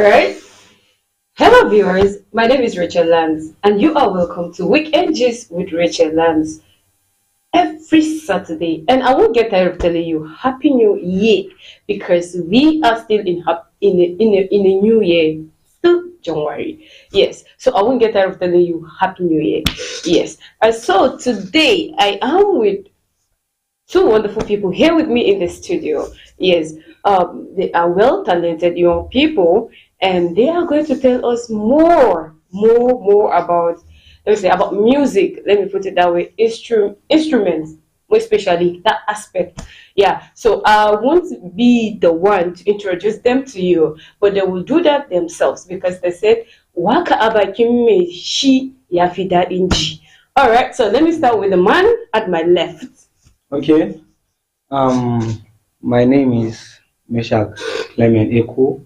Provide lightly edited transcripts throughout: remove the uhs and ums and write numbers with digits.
All right. Hello, viewers. My name is Rachel Lance, and you are welcome to Weekend Gist with Rachel Lance every Saturday. And I won't get tired of telling you Happy New Year because we are still in a new year. Still January. Yes. So I won't get tired of telling you Happy New Year. Yes. And so today I am with two wonderful people here with me in the studio. Yes, they are well talented young people, and they are going to tell us more about, let's say, about music. Let me put it that way, instruments, more especially that aspect. Yeah, so I won't be the one to introduce them to you, but they will do that themselves because they said, "Waka abakimme shi yafida inji." All right, so let me start with the man at my left. Okay. My name is Meshach Clement Echo,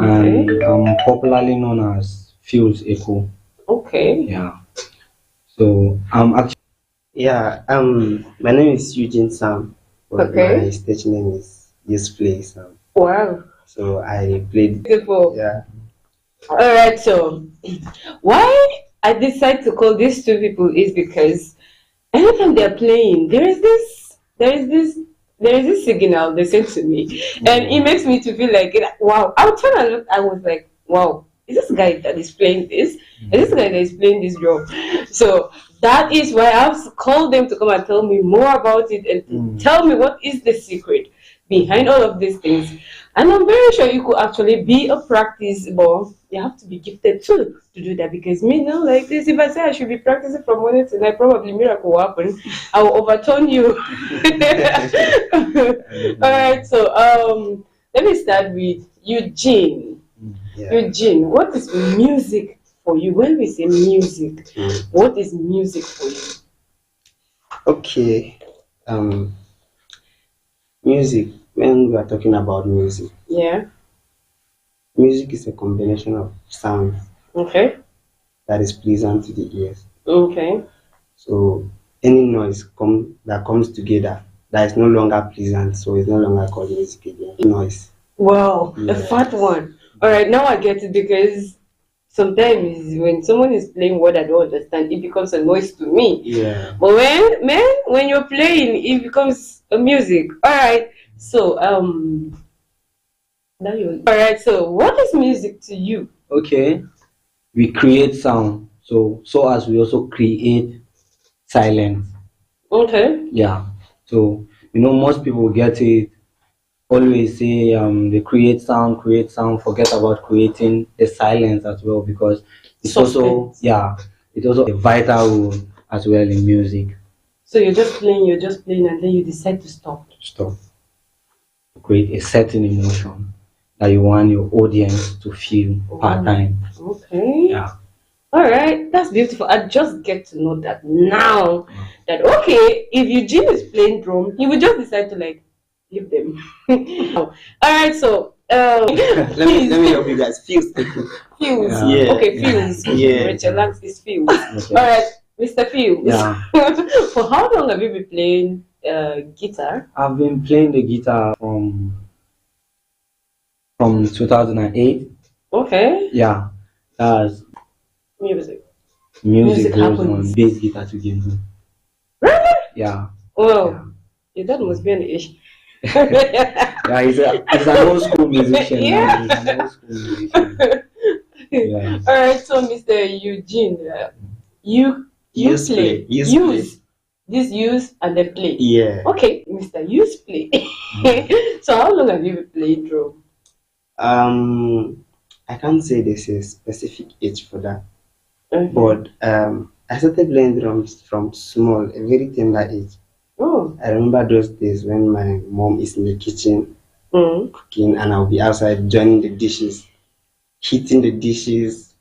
Okay. and I'm popularly known as Fields Echo. Okay. Yeah. So I'm actually My name is Eugene Sam, but Okay. my stage name is Play Sam. Wow. So I played. Beautiful. Yeah. All right. So, why I decided to call these two people is because anytime they're playing, there is this signal they send to me, and it makes me to feel like, wow. I was trying to look. I was like, wow. Is this guy that is playing this? Is this guy that is playing this drum? So that is why I've called them to come and tell me more about it and to tell me what is the secret behind all of these things. And I'm very sure you could actually be a practice, but you have to be gifted too to do that. Because me now, like this, if I say I should be practicing from morning to night, probably miracle will happen. I will overturn you. All right, so let me start with Eugene. Yeah. Eugene, what is music for you? When we say music, what is music for you? Okay. Um, Music. When we are talking about music, Yeah. music is a combination of sounds Okay. that is pleasant to the ears. Okay. So any noise that comes together that is no longer pleasant, so it's no longer called music again. Noise. Wow, a Yeah. fat one. All right, now I get it because sometimes when someone is playing what I don't understand, it becomes a noise to me. Yeah. But when you're playing, it becomes a music. All right. So now you. All right. So what is music to you? okay. We create sound, so as we also create silence. Okay. Yeah. So most people get it. Always say they create sound, forget about creating the silence as well because it's also Suspense. it's also a vital role as well in music. So you're just playing, and then you decide to stop. Stop. Create a certain emotion that you want your audience to feel part time. Okay. Yeah. All right, that's beautiful. I just get to know that now. That okay, if Eugene is playing drum, he would just decide to like leave them. All right, so Let me help you guys. Feels. Fields. Yeah. Okay, Fields. Yeah. Rachel Lance is Fields. Okay. All right, Mr. Fields. Yeah. For how long have you been playing guitar? I've been playing the guitar from 2008. Okay, Yeah. That's music. music goes happens. on bass guitar to game. Really? Yeah. Well, your dad must be an issue. Yeah, he's an old school musician. Yeah. Now. He's an old school musician. Yeah. All right, so Mr. Eugene, you Use play, play. use and then play. Yeah. Okay, Mr. Use play. So how long have you been playing drum? I can't say there's a specific age for that, Mhm. but I started playing drums from small, a very tender age. Oh, I remember those days when my mom is in the kitchen cooking, and I'll be outside joining the dishes, hitting the dishes.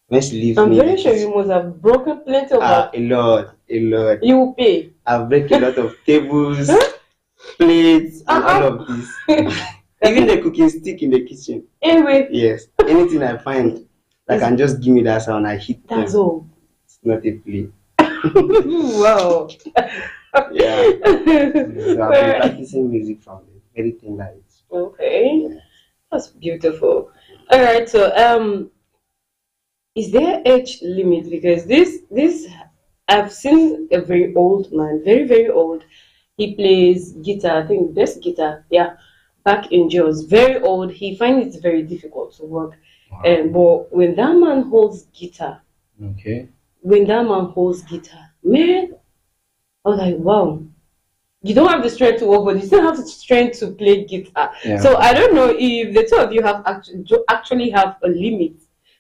When she leaves I'm me, very sure you must have broken plenty of. a lot. You will pay. I break a lot of tables, Huh? plates, and all Uh-uh. of this. Even the cooking stick in the kitchen. Anyway, Yes, anything I find that can just give me that sound, I hit them. that's all. It's not a play. Wow. Yeah. So I've been practicing music from a very tender age. Okay, that's beautiful. All right. So is there age limit? Because this I've seen a very old man, very very old. He plays guitar. I think best guitar. Yeah, back in Jaws. Very old. He finds it very difficult to work. Wow. But when that man holds guitar, Okay. man, I was like, wow. You don't have the strength to work, but you still have the strength to play guitar. Yeah. So I don't know if the two of you have actually have a limit.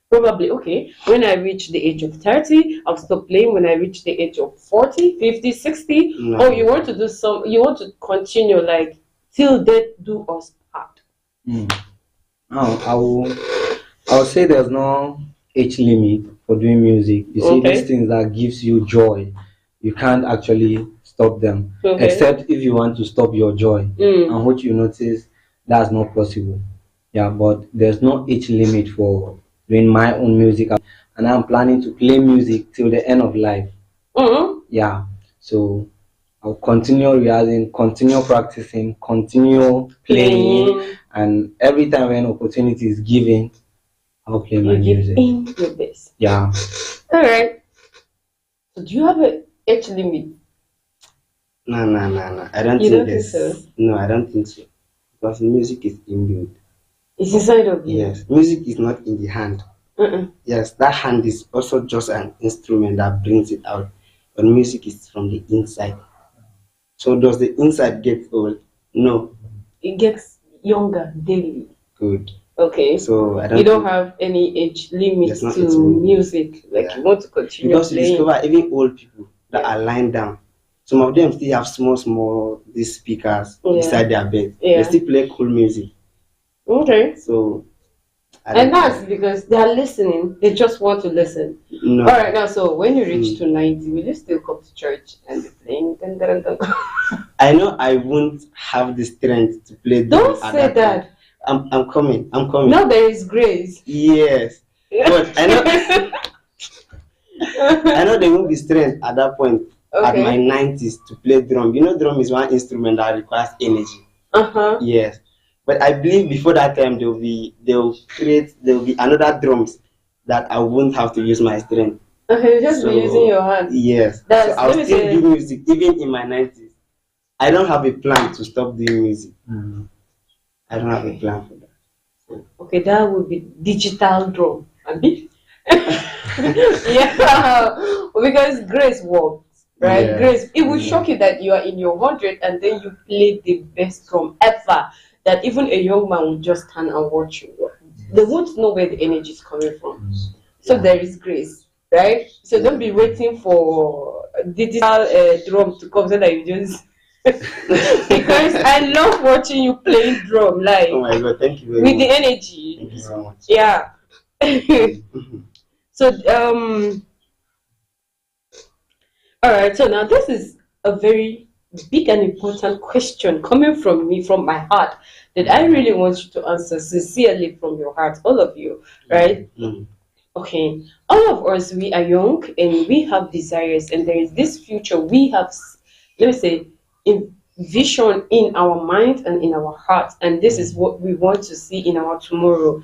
Probably, okay, when I reach the age of 30, I'll stop playing. When I reach the age of 40, 50, 60, No. or you want to do you want to continue like till death do us part. Mm. Now, I'll say there's no age limit for doing music. You see, Okay. these things that gives you joy, you can't actually stop them, Okay. except if you want to stop your joy, Mm. and which you notice that's not possible. Yeah, but there's no age limit for doing my own music, and I'm planning to play music till the end of life. Mm-hmm. Yeah, so I'll continue rehearsing, continue practicing, continue playing, and every time when opportunity is given, I'll play my You give music. in your best. Yeah. All right. So do you have a age limit? No. I don't You think don't think there's. so? No, I don't think so. Because music is inbuilt. It's inside of you. Yes, music is not in the hand. Mm-mm. Yes, that hand is also just an instrument that brings it out. But music is from the inside. So does the inside get old? No. It gets younger daily. Good. Okay. So I don't. You don't think- have any age limit There's no to age limit. music. Like Yeah. you want to continue Because you playing. discover even old people that are lying down. Some of them still have small these speakers Yeah. beside their bed. Yeah. They still play cool music. Okay. So I don't And that's because they are listening. They just want to listen. no. All right. Now, so when you reach to 90, will you still come to church and be playing? Dun, dun, dun, dun? I know I won't have the strength to play. Don't at say time. that. I'm coming. I'm coming. Now there is grace. Yes. But I know I know there won't be strength at that point at Okay. my 90s to play drum. You know, drum is one instrument that requires energy. Uh-huh. Yes. But I believe before that time there will be another drums that I won't have to use my strength. Okay, you just So, be using your hand. Yes. That's- So I'll let me still say- do music even in my 90s. I don't have a plan to stop doing music. Mm. I don't have a plan for that. Okay, that would be digital drum. Abi? Yeah, because grace works, right? Yeah. Grace, it will Yeah. shock you that you are in your 100 and then you play the best drum ever. That even a young man will just stand and watch you. They won't know where the energy is coming from. So there is grace, right? So don't be waiting for digital drum to come so that you just. Because I love watching you playing drum, like Oh my god, thank you very with the much. energy. Thank you so much. Yeah. So all right, so now this is a very big and important question coming from me, from my heart, that I really want you to answer sincerely from your heart, all of you, right? Mm. Okay, all of us, we are young and we have desires, and there is this future we have, let me say, in vision in our mind and in our heart, and this is what we want to see in our tomorrow.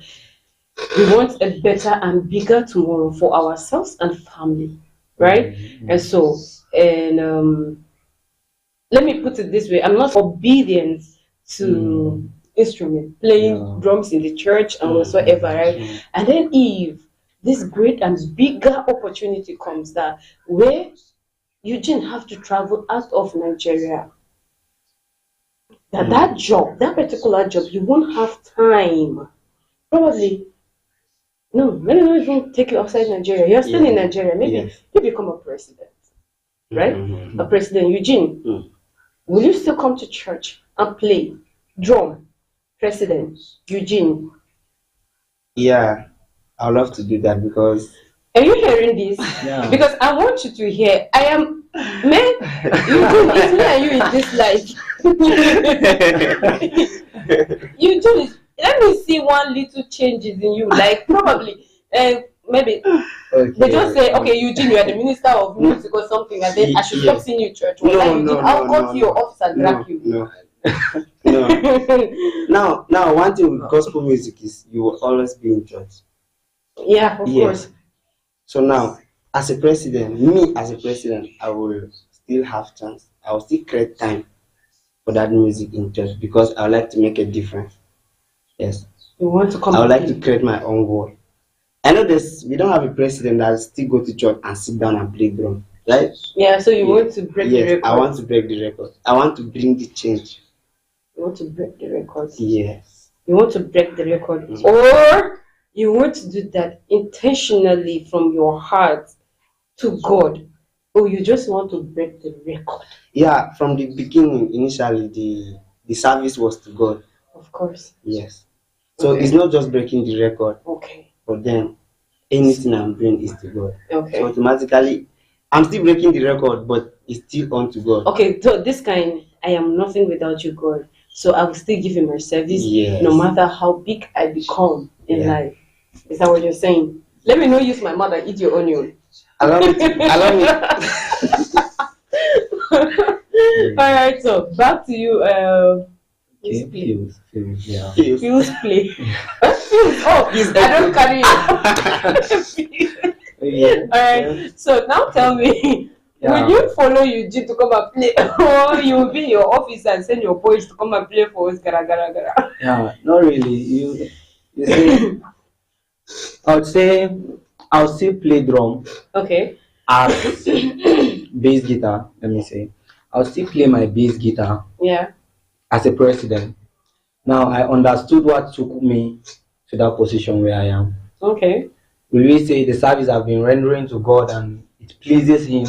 We want a better and bigger tomorrow for ourselves and family, right? And so, and let me put it this way: I'm not obedient to instrument playing Yeah. drums in the church and whatsoever, right? And then if this great and bigger opportunity comes, that where you didn't have to travel out of Nigeria, that job, that particular job, you won't have time. Probably, no, let me not even take you outside Nigeria. You're still in Yeah. Nigeria. Maybe Yes. you become a president, right? Mhm. A president, Eugene. Mm. Will you still come to church and play drum? President Eugene. Yeah, I'd love to do that because Are you hearing this? Yeah. Because I want you to hear. I am, man. Eugene, it's me and you in this life. Eugene, let me see one little changes in you. Like probably, maybe they just say, okay, Eugene, you are the minister of music or something, and then I should stop Yes. seeing you in church. No, Well, no, Eugene, I'll no, come no, to your no. office and No, drag you. no. No. Now, one thing with gospel music is you will always be in church. Yeah, of course. So now, as a president, I will still have chance. I will still create time for that music in church because I would like to make a difference. Yes. You want to come? I would like to create my own world. I know we don't have a president that still go to church and sit down and play drum, right? Yeah. So you want to break the record? I want to break the record. I want to bring the change. You want to break the record? Yes. You want to break the record, or you want to do that intentionally from your heart to God, or you just want to break the record? Yeah, from the beginning, initially, the service was to God. Of course. Yes. So it's not just breaking the record. Okay. But then, anything I'm doing is to God. Okay. So automatically, I'm still breaking the record, but it's still on to God. Okay, so this kind, I am nothing without you, God. So I will still give him my service, Yes. no matter how big I become in life. Is that what you're saying? Let me not use my mother, eat your onion. I love it. All right, so back to you. Fuse, yeah. Fuse play. Oh, I don't carry it. All right, so now tell me, will you follow Eugene to come and play, or you will be in your office and send your boys to come and play for us? Gara, gara, gara. Yeah, not really. You see, I would say I'll still play drum. Okay. As bass guitar, let me say. I'll still play my bass guitar. Yeah. As a president. Now I understood what took me to that position where I am. Okay. Will we say the service I've been rendering to God and it pleases him?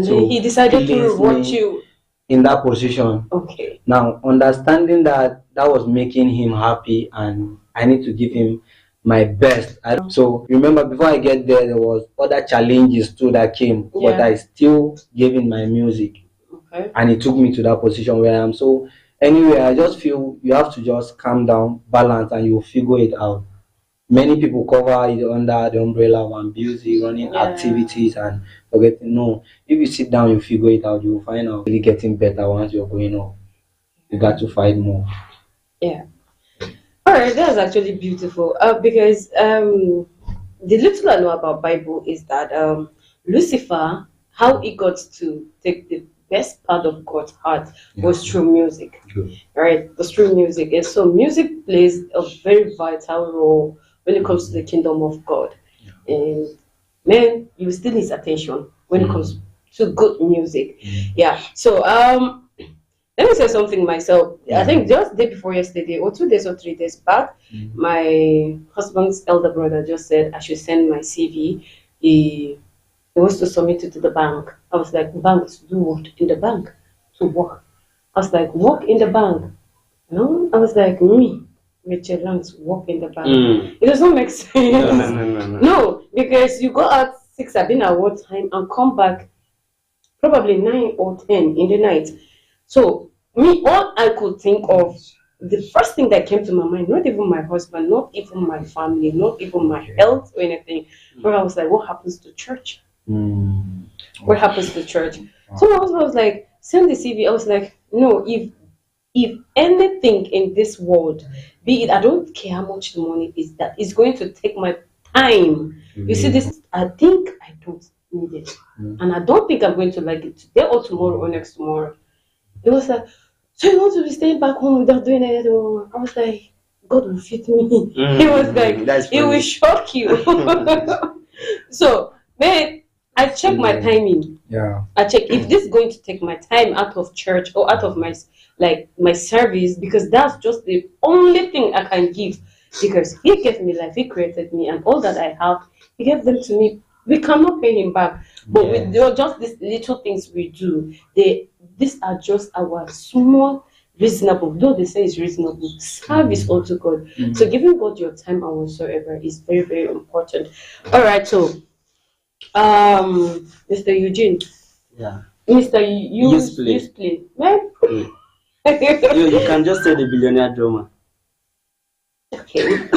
So he decided to reward you in that position. Okay. Now understanding that was making him happy and I need to give him my best. So remember, before I get there, there was other challenges too that came, but I still gave him my music. Okay. And it took me to that position where I am. So anyway, I just feel you have to just calm down, balance, and you'll figure it out. Many people cover it under the umbrella of ambusing, running activities and forgetting. No, if you sit down, you figure it out, you'll find out really getting better once you're going up. You got to fight more. Yeah. All right, that's actually beautiful. Because the little I know about Bible is that Lucifer, how he got to take the best part of God's heart was through music. Good. Right? Was through music. And so music plays a very vital role when it comes to the kingdom of God. Yeah. And man, you still need attention when it comes to good music. Yeah. So let me say something myself. I think just day before yesterday, or 2 days or 3 days back, my husband's elder brother just said I should send my CV. He wants to submit it to the bank. I was like, bank to do what? In the bank to work. I was like, work in the bank. No, I was like, me, Rachael Lance, work in the bank. It does not make sense. No, because you go out 6, I've been at one time, and come back probably 9 or 10 in the night. So me, all I could think of, the first thing that came to my mind, not even my husband, not even my family, not even my health or anything, but I was like, what happens to church? What happens to church? So my husband was like, send the CV. I was like, no, if anything in this world, be it, I don't care how much the money is, that is going to take my time. You see this, I think I don't need it. And I don't think I'm going to like it today or tomorrow or next tomorrow. It was like, so you want to be staying back home without doing anything? I was like, God will fit me. He was like, it will shock you. So, man, I check my timing. Yeah. I check if this is going to take my time out of church or out of my service, because that's just the only thing I can give. Because he gave me life, he created me, and all that I have, he gave them to me. We cannot pay him back. But with just these little things we do, these are just our small, reasonable, though they say it's reasonable, service unto God. So giving God your time and whatsoever is very, very important. All right, so Mr. Eugene. Yeah. Mr. Use play. Man. You can just say the billionaire drummer. Okay.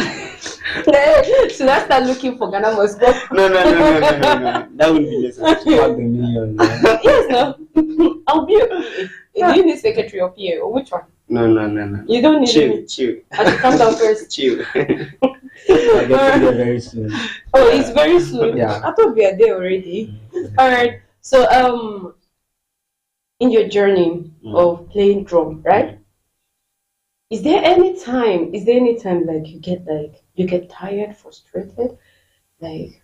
Should I start looking for Ghana must go? No. That would be necessary. About the million. Yes, no. I'll be a PA. Do you need secretary or PA or which one? No. You don't need Chill, me. chill, I should calm down first. chill. I get there very soon. Oh, it's very soon. Yeah. I thought we are there already. All right. So in your journey of playing drum, right? Is there any time like you get tired, frustrated, like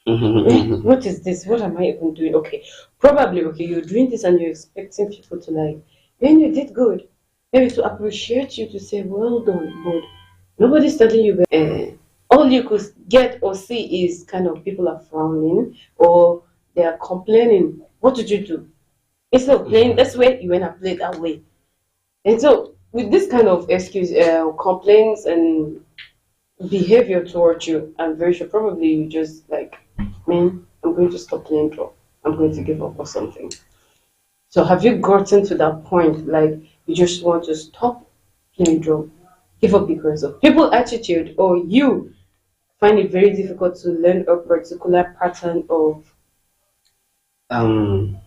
what is this? What am I even doing? Okay, probably okay, you're doing this and you're expecting people to like when you did good, maybe to appreciate you to say well done, but nobody's telling you all you could get or see is kind of people are frowning or they are complaining. What did you do? Instead of playing, that's where you went and played that way. And so, with this kind of excuse, complaints and behavior towards you, I'm very sure probably you just like, man, I'm going to stop playing drum. I'm going to give up or something. So, have you gotten to that point, like you just want to stop playing drum, give up because of people attitude, or you find it very difficult to learn a particular pattern of? um,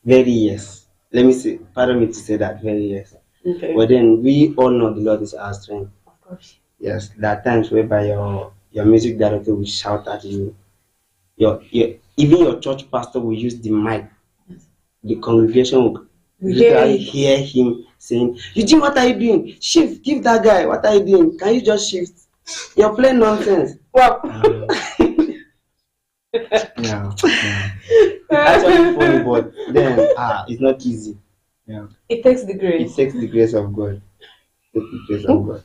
Very yes. Let me say, pardon me to say that, very yes. Okay, But then we all know the Lord is our strength. of course. Yes, there are times whereby your music director will shout at you. Your even your church pastor will use the mic. The congregation will We hear literally it. hear him saying, Eugene, what are you doing? Shift, give that guy, what are you doing? Can you just shift? You're playing nonsense. Wow. Yeah. Actually funny, but then it's not easy. Yeah. It takes the It grace. takes the grace of God. It takes the grace of God.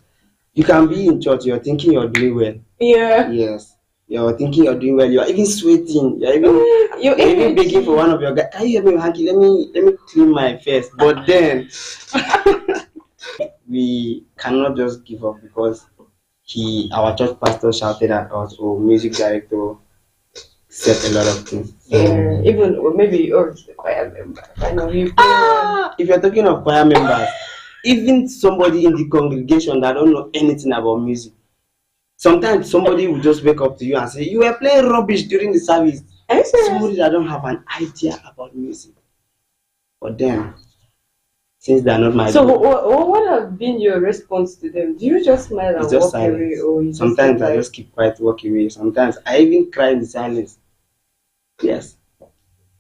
You can be in church, you're thinking you're doing well. Yeah. Yes. You're thinking you're doing well, you're even sweating, Your you're even begging energy. for one of your guys. Can you help me, Hanky? Let me clean my face. But then we cannot just give up because our church pastor shouted at us, or music director said a lot of things. Yeah, even or maybe or the choir member. I know you play If you're talking of choir members, even somebody in the congregation that don't know anything about music, sometimes somebody will just wake up to you and say, "You were playing rubbish during the service." Are you serious? Somebody that don't have an idea about music. But then, since they're not my So group, what have been your response to them? Do you just smile it's and just walk away, silence. or you just Sometimes I like, just keep quiet, walk away. Sometimes I even cry in the silence. Yes,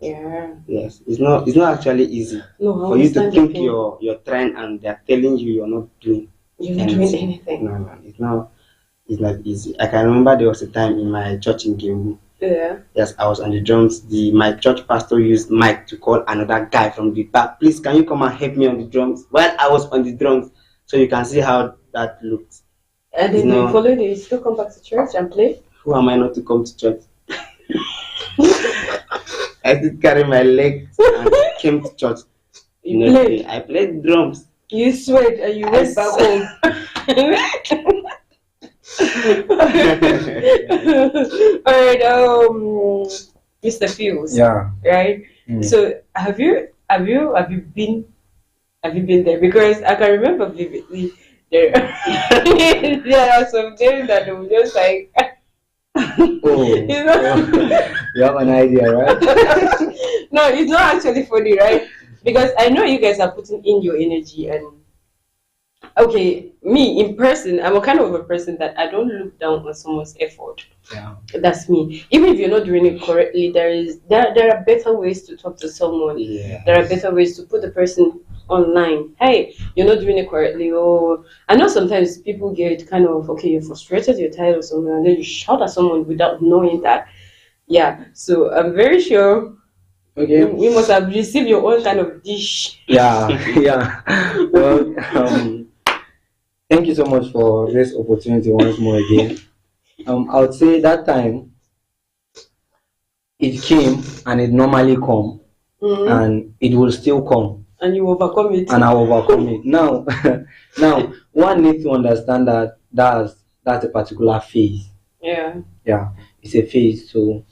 yeah, yes. It's not actually easy no, I for you to understand your think pain. you're trying and they're telling you you're not doing You're not doing anything. anything. No, it's not easy. I can remember there was a time in my church in Gimbu. Yeah. Yes, I was on the drums. My church pastor used mic to call another guy from the back. Please, can you come and help me on the drums? While I was on the drums, so you can see how that looks. And then you follow it, you still come back to church and play? Who am I not to come to church? I did carry my legs and came to church. You played. I played drums. You sweat and you went back home. Alright, Mr. Fields. Yeah. Right? Mm. So have you been there? Because I can remember vividly there there are some days that they were just like Oh, you know you have an idea, right? no, it's not actually funny, right? Because I know you guys are putting in your energy and okay, me in person, I'm a kind of a person that I don't look down on someone's effort. Yeah. That's me. Even if you're not doing it correctly, there are better ways to talk to someone. Yeah. There are better ways to put the person online. Hey, you're not doing it correctly. Oh, I know sometimes people get kind of okay, you're frustrated, you're tired of something, and then you shout at someone without knowing that. Yeah. So I'm very sure Okay. you must have received your own kind of dish. Yeah. Yeah. Well, thank you so much for this opportunity once more again. I would say that time it came and it normally come and it will still come And you overcome it. and I will overcome it. Now, now one needs to understand that that's a particular phase. Yeah. Yeah, it's a phase. So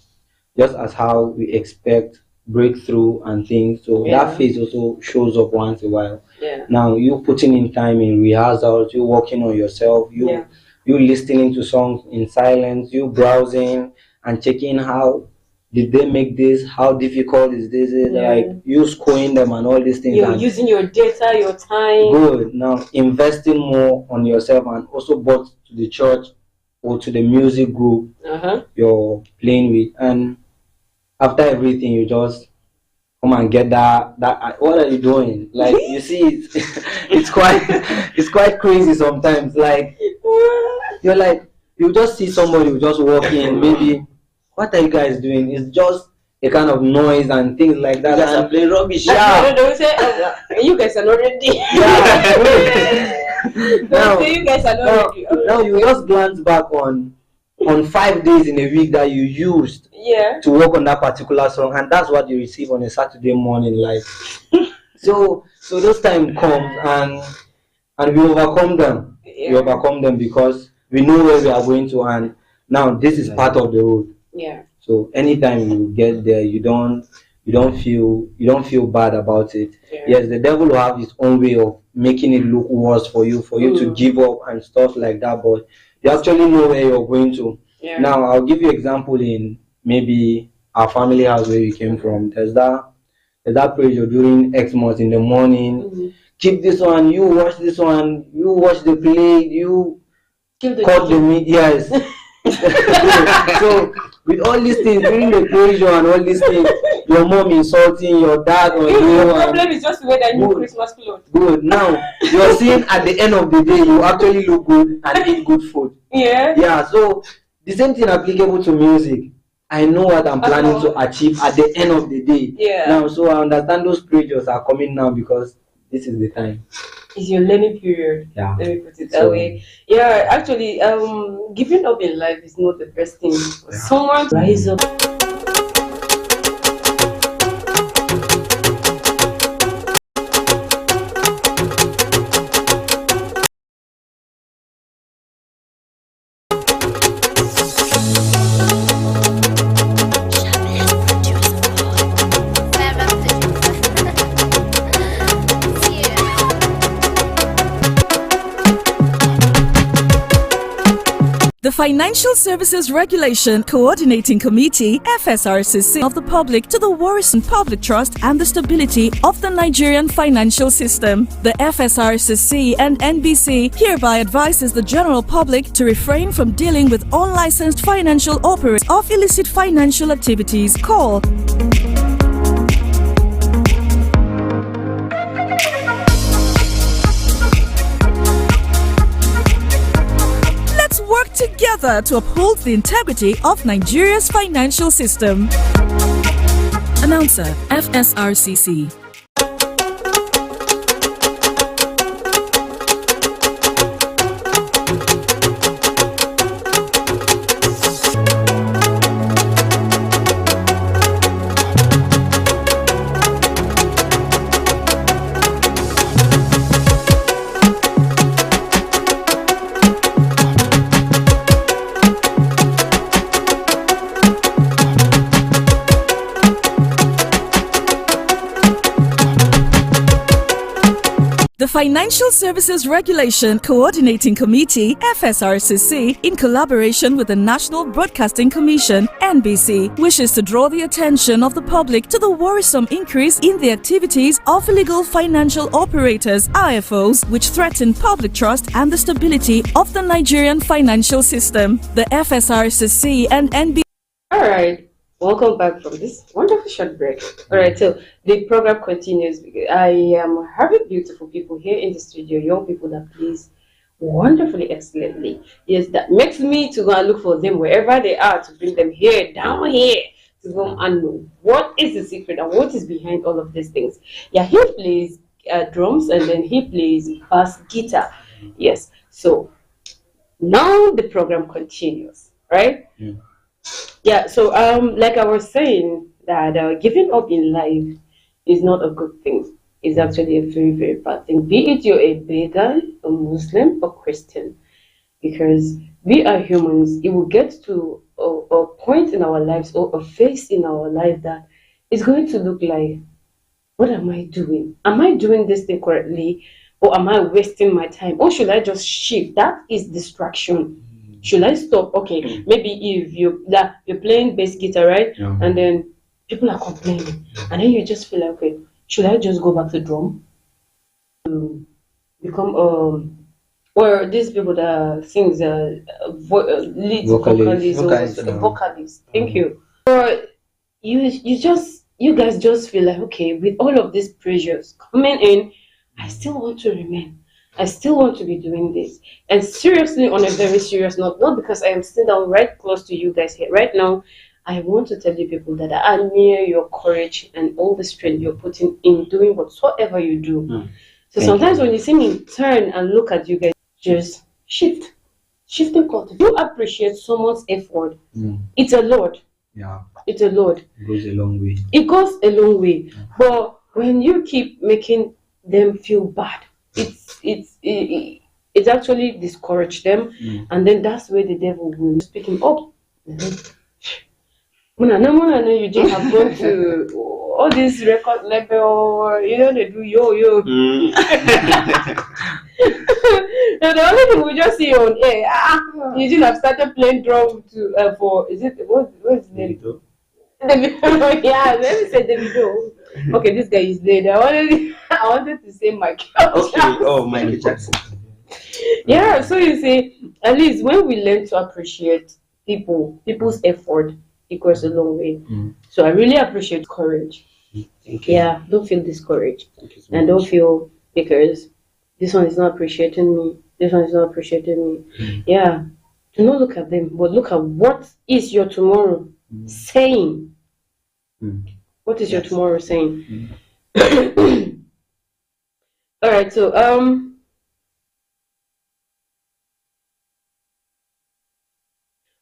just as how we expect breakthrough and things, so Yeah. that phase also shows up once in a while. Yeah. Now you putting in time in rehearsals, you working on yourself, Yeah. you listening to songs in silence, you browsing and checking how did they make this? How difficult is this? Like you scoring them and all these things. You're and using your data, your time. good. Now investing more on yourself and also both to the church or to the music group you're playing with. And after everything, you just come and get that. What are you doing? Like you see, it's quite crazy sometimes. Like you're like you just see somebody who just walk in, maybe what are you guys doing? It's just a kind of noise and things like that. You guys are playing rubbish. Yeah. They will say, you guys are not ready. Yeah. Now, you guys are not ready. Now you just glance back on 5 days in a week that you used to work on that particular song, and that's what you receive on a Saturday morning. Like so those time comes and we overcome them. We overcome them because we know where we are going to, and now this is part of the road. Yeah. So anytime you get there, you don't feel bad about it. Yeah. Yes, the devil will have his own way of making it look worse for you to give up and stuff like that, but you actually know where you're going to. Yeah. Now I'll give you example in maybe our family house where we came from. There's that pressure during Xmas in the morning. Keep this one, you watch this one, you watch the play, you cut the meat. Yes. So with all these things, during the pressure and all these things, your mom insulting your dad or you. The problem is just to wear that new Christmas clothes. Good. Now you're seeing at the end of the day, you actually look good and eat good food. Yeah. Yeah. So the same thing applicable to music. I know what I'm planning to achieve at the end of the day. Yeah. Now, so I understand those pressures are coming now because this is the time. It's your learning period. Yeah. Let me put it that way. Yeah, actually, giving up in life is not the best thing. Someone rise up. The Financial Services Regulation Coordinating Committee (FSRCC) of the public to the worrisome public trust and the stability of the Nigerian financial system. The FSRCC and NBC hereby advises the general public to refrain from dealing with unlicensed financial operators of illicit financial activities. Call work together to uphold the integrity of Nigeria's financial system. Announcer, FSRCC. The Financial Services Regulation Coordinating Committee (FSRCC), in collaboration with the National Broadcasting Commission (NBC), wishes to draw the attention of the public to the worrisome increase in the activities of illegal financial operators (IFOs), which threaten public trust and the stability of the Nigerian financial system. The FSRCC and NBC. All right. Welcome back from this wonderful short break. All right, so the program continues. I am having beautiful people here in the studio, young people that plays wonderfully, excellently. Yes, that makes me to go and look for them wherever they are, to bring them here, down here, to go and know what is the secret and what is behind all of these things. Yeah, he plays drums and then he plays bass guitar. Yes, so now the program continues, right? Yeah. Yeah, so like I was saying, that giving up in life is not a good thing. It's actually a very, very bad thing. Be it you're a beggar, a Muslim, or Christian, because we are humans. It will get to a point in our lives or a phase in our life that is going to look like, what am I doing? Am I doing this thing correctly? Or am I wasting my time? Or should I just shift? That is distraction. Should I stop? Okay, maybe if you're playing bass guitar, right? Yeah. And then people are complaining, and then you just feel like, okay, should I just go back to drum? Become or these people that sings lead Vocalist. vocalist. Thank you. Or you guys just feel like, okay, with all of these pressures coming in, I still want to remain. I still want to be doing this. And seriously, on a very serious note, not because I am sitting down right close to you guys here right now, I want to tell you people that I admire your courage and all the strength you're putting in doing whatsoever you do. So Thank sometimes you. when you see me turn and look at you guys, just shifting culture. If you appreciate someone's effort, it's a lot. Yeah, It's a lot. it goes a long way. It goes a long way. But when you keep making them feel bad, it's actually discourage them, and then that's where the devil will pick him up. Mona, no, you just have gone to all this record label, they do yo. No, the only thing we just see on air, you just have started playing drum to for is it what's the name? Davido. Yeah, let me say Davido. Okay, this guy is dead. I wanted to say Michael. Okay. Oh, Michael Jackson. Yeah, so you see, at least when we learn to appreciate people's effort, it goes a long way. So I really appreciate courage. Thank you. Yeah, don't feel discouraged. Thank you so And much. don't feel because this one is not appreciating me, this one is not appreciating me. Yeah, do not look at them, but look at what is your tomorrow saying. What is your Yes. tomorrow saying? All right, so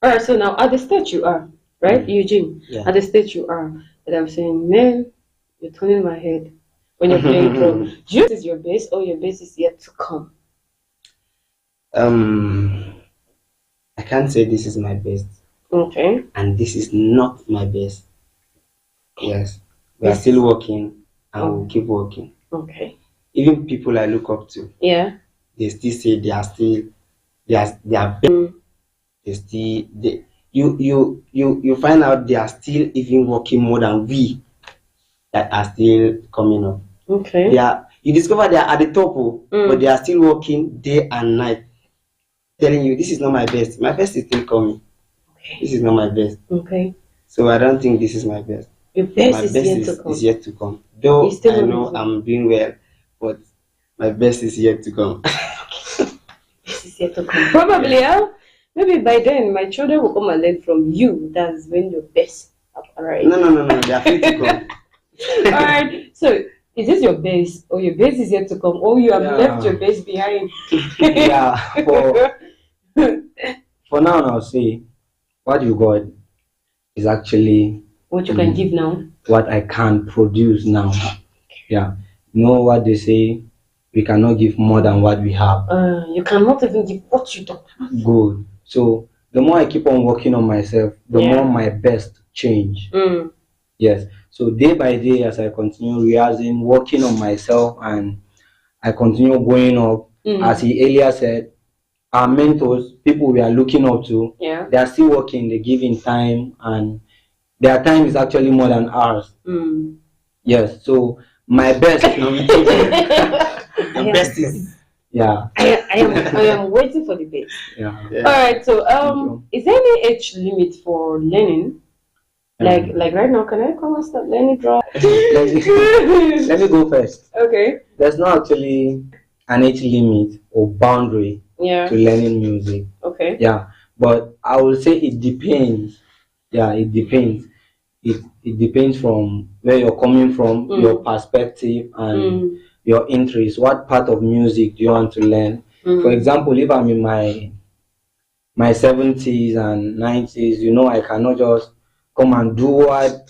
all right, so now at the stage you are, right, Eugene? Yeah. At the stage you are, that I'm saying, man, you're turning my head when you're playing drum. Do you think this is your bass or your bass is yet to come? I can't say this is my best, Okay. and this is not my best. Yes, we are still working, and we'll keep working. Okay. Even people I look up to, Yeah. they still say they are better. They still you find out they are still even working more than we that are still coming up. Okay. You discover they are at the top, but they are still working day and night, telling you this is not my best. My best is still coming. Okay. This is not my best. Okay. So I don't think this is my best. Your best My is best yet to come. is yet to come. Though It's still I on know its way. I'm doing well, but my best is yet to come. Best is yet to come. Probably, maybe by then my children will come and learn from you. That's when your best arrives. No. They are free to come. All right. So, is this your base, or your base is yet to come, or you have left your base behind? Yeah, for now, I'll say what you got is actually What you can give now? what I can produce now. Yeah, you know what they say, we cannot give more than what we have. You cannot even give what you don't have. Good. So the more I keep on working on myself, the more my best change. Yes. So day by day, as I continue rehearsing, working on myself, and I continue going up, as he earlier said, our mentors, people we are looking up to, they are still working, they give in time, and their time is actually more than ours. Yes. So my best. The best is I am waiting for the best. Yeah. All right. So is there any age limit for learning? Like right now, can I come and start learning drum? Let me go first. Okay. There's not actually an age limit or boundary Yeah. to learning music. Okay. Yeah, but I will say it depends. Yeah, it depends. It depends from where you're coming from, your perspective, and your interest. What part of music do you want to learn? For example, if I'm in my 70s and 90s, I cannot just come and do what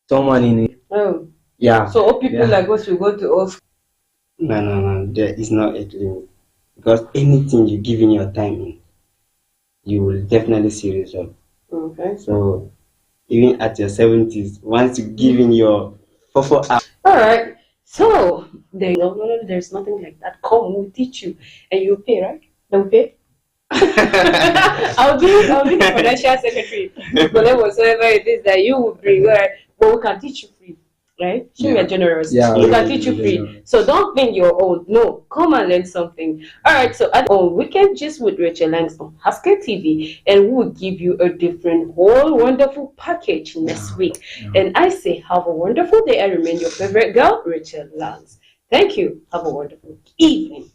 someone in it. Oh. Yeah. So all people like us will go to us. No. There is no age limit, because anything you give in your time in, you will definitely see result. Okay. So even at your 70s, once you give in your 4 hours. All right. So there's nothing like that. Come, we'll teach you, and you pay, right? Don't pay. I'll be the financial secretary. Whatever whatsoever it is that you will bring, all right? But we can teach you free, right? Show me Yeah. a generous. Yeah, We can really, teach you really free. generous. So don't think you're old. No, come and learn something. All right. So on Weekend Gist with Rachel Langs on Haskell TV, and we'll give you a different, whole wonderful package next week. Yeah. And I say, have a wonderful day. I remain your favorite girl, Rachel Langs. Thank you. Have a wonderful evening.